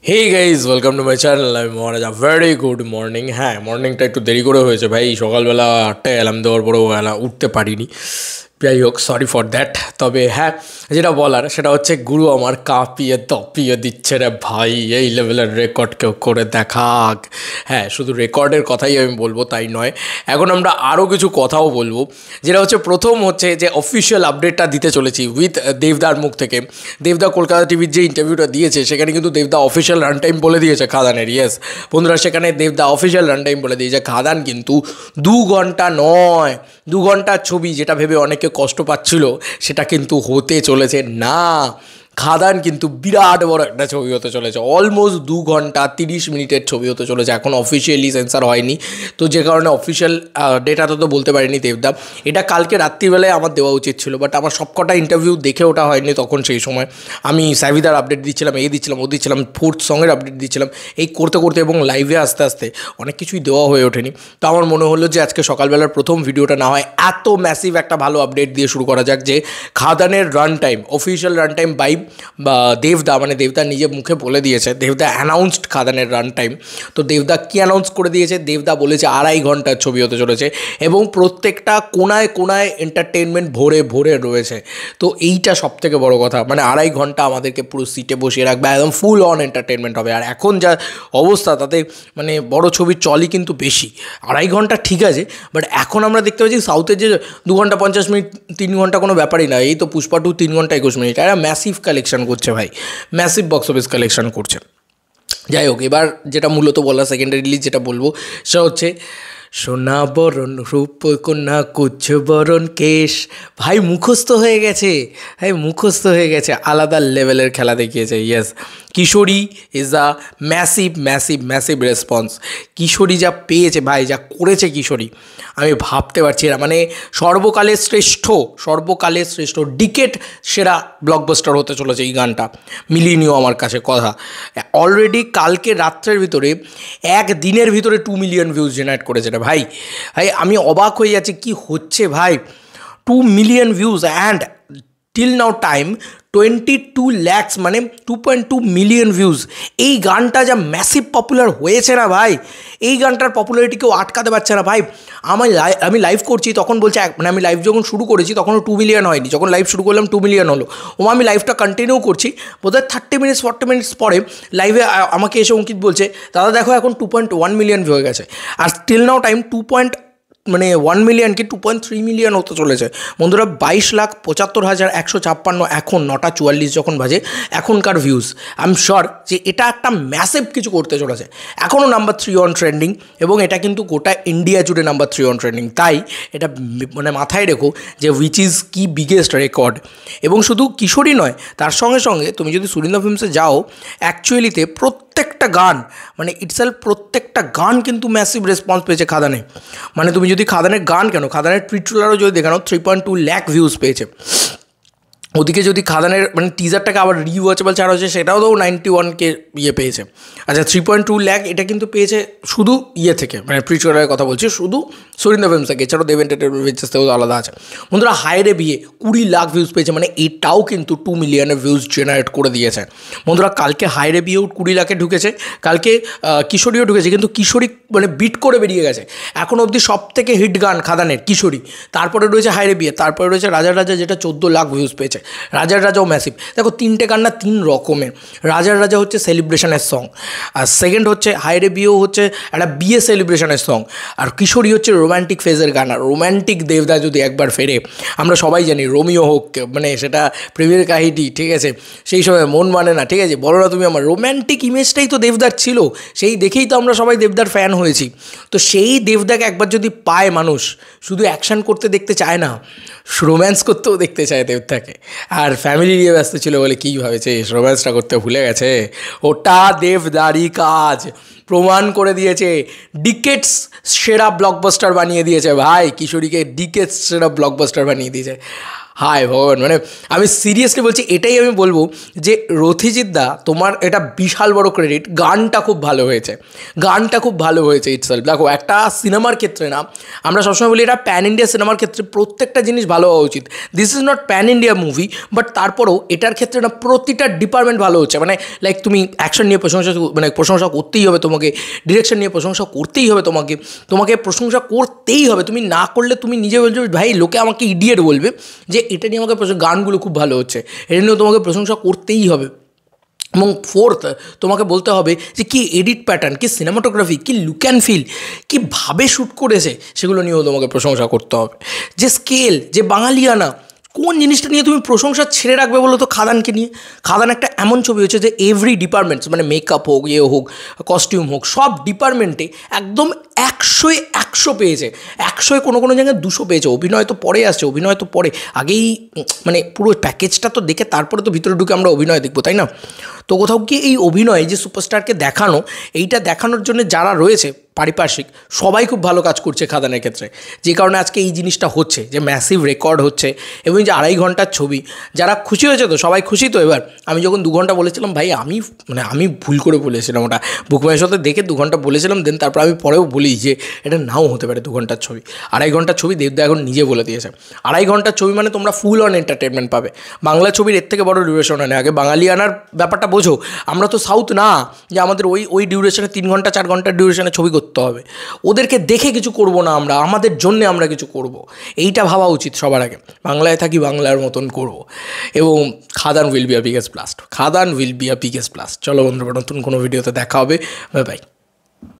Hey guys welcome to my channel. আমি Maharaj, very good morning. হ্যাঁ, মর্নিংটা একটু দেরি করে হয়েছে ভাই, সকালবেলা 8টায় অ্যালার্ম দেওয়ার পরেও উঠতে পারিনি। যাই হোক, সরি ফর দ্যাট। তবে হ্যাঁ, যেটা বলার সেটা হচ্ছে, গুরু আমার কাঁপিয়ে তপিয়ে দিচ্ছে রে ভাই, এই লেভেলের রেকর্ড কেউ করে দেখাক। হ্যাঁ, শুধু রেকর্ডের কথাই আমি বলবো তাই নয়, এখন আমরা আরও কিছু কথাও বলবো। যেটা হচ্ছে, প্রথম হচ্ছে যে অফিসিয়াল আপডেটটা দিতে চলেছি উইথ দেবদার মুখ থেকে। দেবদা কলকাতা টিভির যে ইন্টারভিউটা দিয়েছে, সেখানে কিন্তু দেবদা অফিসিয়াল রান টাইম বলে দিয়েছে খাদানের। ইয়েস বন্ধুরা, সেখানে দেবদা অফিসিয়াল রান টাইম বলে দিয়েছে। খাদান কিন্তু 2 ঘন্টা নয়, 2 ঘন্টার ছবি, যেটা ভেবে অনেকে কষ্ট পাচ্ছিল, সেটা কিন্তু হতে চলেছে না। খাদান কিন্তু বিরাট বড় একটা ছবি হতে চলেছে, অলমোস্ট 2 ঘন্টা 30 মিনিটের ছবি হতে চলেছে। এখন অফিসিয়ালি সেন্সার হয়নি, তো যে কারণে অফিসিয়াল ডেটাটা তো বলতে পারিনি দেবদা। এটা কালকে রাত্রিবেলায় আমার দেওয়া উচিত ছিল, বাট আমার সবকটা ইন্টারভিউ দেখে ওটা হয়নি। তখন সেই সময় আমি সাইভিদার আপডেট দিচ্ছিলাম, দিচ্ছিলাম, ও দিচ্ছিলাম, ফোর্থ সঙ্গের আপডেট দিচ্ছিলাম, এই করতে করতে এবং লাইভে আস্তে আস্তে অনেক কিছুই দেওয়া হয়ে ওঠেনি। তো আমার মনে হলো যে আজকে সকালবেলার প্রথম ভিডিওটা না হয় এত ম্যাসিভ একটা ভালো আপডেট দিয়ে শুরু করা যাক, যে খাদানের run time, official run time by বা দেবদা, মানে দেবদা নিজে মুখে বলে দিয়েছে, দেবদা অ্যানাউন্সড খাদানের রান টাইম। তো দেবদা কী অ্যানাউন্স করে দিয়েছে? দেবদা বলেছে 2.5 ঘন্টার ছবি হতে চলেছে এবং প্রত্যেকটা কোনায় কোনায় এন্টারটেনমেন্ট ভরে ভরে রয়েছে। তো এইটা সবথেকে বড় কথা, মানে 2.5 ঘন্টা আমাদেরকে পুরো সিটে বসিয়ে রাখবে, একদম ফুল অন এন্টারটেনমেন্ট হবে। আর এখন যা অবস্থা, তাতে মানে বড় ছবির চলই কিন্তু বেশি। 2.5 ঘন্টা ঠিক আছে, বাট এখন আমরা দেখতে পাচ্ছি সাউথের যে 2 ঘন্টা 50 মিনিট, 3 ঘন্টা কোনো ব্যাপারই না। এই তো পুষ্পা 2 3 ঘন্টা 21 মিনিট, এরা ম্যাসিভ কালেকশন করছে ভাই, ম্যাসিভ বক্স অফিস কালেকশন করছে। যাই হোক, এবার যেটা মূলত বলা, সেকেন্ডারি রিলিজ যেটা বলবো, সেটা হচ্ছে সোনা বরণ রূপকন্যা কুচ্ছ বরণ কেশ। ভাই মুখস্থ হয়ে গেছে, ভাই মুখস্থ হয়ে গেছে, আলাদা লেভেলের খেলা দেখিয়েছে। Yes, Kishori is a massive massive massive response. Kishori যা পেয়েছে ভাই, যা করেছে কিশোরী, আমি ভাবতে পারছি না। মানে সর্বকালের শ্রেষ্ঠ ডিকেট সেরা ব্লকবাস্টার হতে চলেছে এই গানটা, মিলিয়ে নিও আমার কাছে কথা। অলরেডি কালকে রাত্রের ভিতরে, একদিনের ভিতরে 2 মিলিয়ন ভিউজ জেনারেট করেছে রে ভাই। ভাই আমি অবাক হয়ে যাচ্ছি কি হচ্ছে ভাই, 2 million views and till now time 22 lakhs, মানে 2.2 মিলিয়ন ভিউজ। এই গানটা যা ম্যাসিভ পপুলার হয়েছে না ভাই, এই গানটার পপুলারিটি কেউ আটকাতে পারছে না ভাই। আমি লাইভ করছি তখন বলছে, মানে আমি লাইভ যখন শুরু করেছি তখনও 2 মিলিয়ন হয়নি, যখন লাইভ শুরু করলাম 2 মিলিয়ন হলো। আমি লাইভটা কন্টিনিউ করছি, বোধহয় 30 মিনিটস 40 মিনিটস পরে লাইভে আমাকে এসে অঙ্কিত বলছে, দাদা দেখো এখন 2.1 মিলিয়ন ভিউ হয়ে গেছে। আর টিল নাও টাইম 1 মিলিয়ন কি 2.3 মিলিয়ন হতে চলেছে বন্ধুরা। 22,75,156 এখন 9:44 যখন বাজে এখনকার ভিউজ। আই এম শিওর যে এটা একটা ম্যাসিভ কিছু করতে চলেছে। এখনও নাম্বার 3 অন ট্রেন্ডিং, এবং এটা কিন্তু গোটা ইন্ডিয়া জুড়ে নাম্বার 3 অন ট্রেন্ডিং। তাই এটা মানে মাথায় রেখো যে উইচ ইজ কি বিগেস্ট রেকর্ড। এবং শুধু কিশোরী নয়, তার সঙ্গে সঙ্গে তুমি যদি সুরিন্দর ফিল্মসে যাও, অ্যাকচুয়ালিতে প্রত্যেকটা গান, মানে ইটসেলফ প্রত্যেকটা গান কিন্তু ম্যাসিভ রেসপন্স পেয়েছে খাদানে। মানে তুমি যদি খাদানের গান, কেন খাদানের ট্রিটুলারও যদি দেখানো, 3.2 লাখ ভিউজ পেয়েছে। ওদিকে যদি খাদানের মানে টিজারটাকে আবার রিওয়াচেবল ছাড়া হচ্ছে, সেটাও তো 91K পেয়েছে। আচ্ছা, 3.2 লাখ এটা কিন্তু পেয়েছে শুধু থেকে, মানে প্রিটুলারের কথা বলছি, শুধু সুরিন্দর ফিল্মস থেকে। এছাড়াও দেব এন্টারটেনমেন্ট থেকেও আলাদা আছে বন্ধুরা। হায়রে বিয়ে 20 লাখ ভিউজ পেয়েছে, মানে এটাও কিন্তু 2 মিলিয়নের ভিউজ জেনারেট করে দিয়েছে বন্ধুরা। কালকে হায়রে বিয়েও 20 লাখে ঢুকেছে, কালকে কিশোরীও ঢুকেছে, কিন্তু কিশোরী মানে বিট করে বেরিয়ে গেছে। এখন অবধি সব থেকে হিট গান খাদানের কিশোরী, তারপরে রয়েছে হায়রে বিয়ে, তারপরে রয়েছে রাজার রাজা, যেটা 14 লাখ ভিউজ পেয়েছে। রাজার রাজাও ম্যাসিভ। দেখো, 3টে গান না 3 রকমের। রাজার রাজা হচ্ছে সেলিব্রেশনের সং, আর সেকেন্ড হচ্ছে হায়রে বিয়েও হচ্ছে একটা বিয়ে সেলিব্রেশনের সং, আর কিশোরী হচ্ছে রোম্যান্টিক ফেজের গান। আর রোম্যান্টিক দেবদা যদি একবার ফেরে, আমরা সবাই জানি রোমিও হোক, মানে সেটা প্রেমের কাহিনী, ঠিক আছে, সেই সময় মন মানে না, ঠিক আছে, বলো না তুমি আমার, রোম্যান্টিক ইমেজটাই তো দেবদার ছিল, সেই দেখেই তো আমরা সবাই দেবদার ফ্যান হয়েছি। তো সেই দেবদাকে একবার যদি পায় মানুষ, শুধু অ্যাকশন করতে দেখতে চায় না, রোম্যান্স করতেও দেখতে চায় দেবদাকে। আর ফ্যামিলি নিয়ে ব্যস্ত ছিল বলে কী ভাবেছে রোম্যান্সটা করতে ভুলে গেছে, ওটা দেবদারই কাজ, প্রমাণ করে দিয়েছে। ডিকেটস সেরা ব্লকবাস্টার বানিয়ে দিয়েছে ভাই, কিশোরীকে ডিকেটস সেরা ব্লকবাস্টার বানিয়ে দিয়েছে। হায় ভগবান, মানে আমি সিরিয়াসলি বলছি, এটাই আমি বলবো যে রথিজিৎ দা তোমার এটা বিশাল বড় ক্রেডিট। গানটা খুব ভালো হয়েছে, গানটা খুব ভালো হয়েছে ইটসেলফ। দেখো একটা সিনেমার ক্ষেত্রে না, আমরা সবসময় বলি এটা প্যান ইন্ডিয়া সিনেমার ক্ষেত্রে প্রত্যেকটা জিনিস ভালো হওয়া উচিত। This is not pan India movie, but তারপরেও এটার ক্ষেত্রে না প্রতিটা ডিপার্টমেন্ট ভালো হচ্ছে। মানে লাইক তুমি অ্যাকশন নিয়ে প্রশংসা করতেই হবে তোমাকে, ডিরেকশন নিয়ে প্রশংসা করতেই হবে তোমাকে, তোমাকে প্রশংসা করতেই হবে। তুমি না করলে তুমি নিজে বলছো ভাই লোকে আমাকে ইডিয়েট বলবে, যে এটা নিয়ে আমাকে গানগুলো খুব ভালো হচ্ছে, এটা নিয়েও তোমাকে প্রশংসা করতেই হবে। এবং ফোর্থ, তোমাকে বলতে হবে যে কী এডিট প্যাটার্ন, কী সিনেমাটোগ্রাফি, কী লুক অ্যান্ড ফিল, কীভাবে শ্যুট করেছে সেগুলো নিয়েও তোমাকে প্রশংসা করতে হবে। যে স্কেল, যে বাঙালিয়ানা, কোন জিনিসটা নিয়ে তুমি প্রশংসা ছেড়ে রাখবে বলো তো? খাদানকে নিয়ে। খাদান একটা এমন ছবি হচ্ছে যে এভরি ডিপার্টমেন্টস, মানে মেকআপ হোক, হোক, কস্টিউম হোক, সব ডিপার্টমেন্টে একদম 100-এ 100 পেয়েছে, 100-এ কোনো জায়গায় 200 পেয়েছে। অভিনয় তো পরে আসছে, অভিনয় তো পরে, আগেই মানে পুরো প্যাকেজটা তো দেখে তারপরে তো ভিতরে ঢুকে আমরা অভিনয় দেখবো, তাই না? তো কোথাও গিয়ে এই অভিনয় যে সুপারস্টারকে দেখানো, এইটা দেখানোর জন্য যারা রয়েছে পারিপার্শ্বিক, সবাই খুব ভালো কাজ করছে খাদানের ক্ষেত্রে, যে কারণে আজকে এই জিনিসটা হচ্ছে, যে ম্যাসিভ রেকর্ড হচ্ছে। এবং যে 2.5 ঘন্টার ছবি, যারা খুশি হয়েছে তো সবাই খুশি তো। এবার আমি যখন 2 ঘন্টা বলেছিলাম, ভাই আমি ভুল করে বলেছিলাম, ওটা বুকমাইয়ের সাথে দেখে 2 ঘন্টা বলেছিলাম, দেন তারপর আমি পরেও বলি যে এটা নাও হতে পারে 2 ঘন্টার ছবি। 2.5 ঘন্টার ছবি দেবদা এখন নিজে বলে দিয়েছে। 2.5 ঘন্টার ছবি মানে তোমরা ফুল অন এন্টারটেনমেন্ট পাবে। বাংলা ছবির এর থেকে বড় ডিউরেশন হয় না। আগে বাঙালি আনার ব্যাপারটা বোঝো, আমরা তো সাউথ না যে আমাদের ওই ডিউরেশনে 3 ঘন্টা 4 ঘন্টার ডিউরেশনে ছবি করতে হবে। ওদেরকে দেখে কিছু করব না আমরা, আমাদের জন্যে আমরা কিছু করব, এইটা ভাবা উচিত সবার আগে। বাংলায় থাকি, বাংলার মতন করব। এবং Khadaan will be a biggest blast, Khadaan will be a biggest blast. চলো বন্ধুরা, নতুন কোনো ভিডিওতে দেখা হবে। Bye by.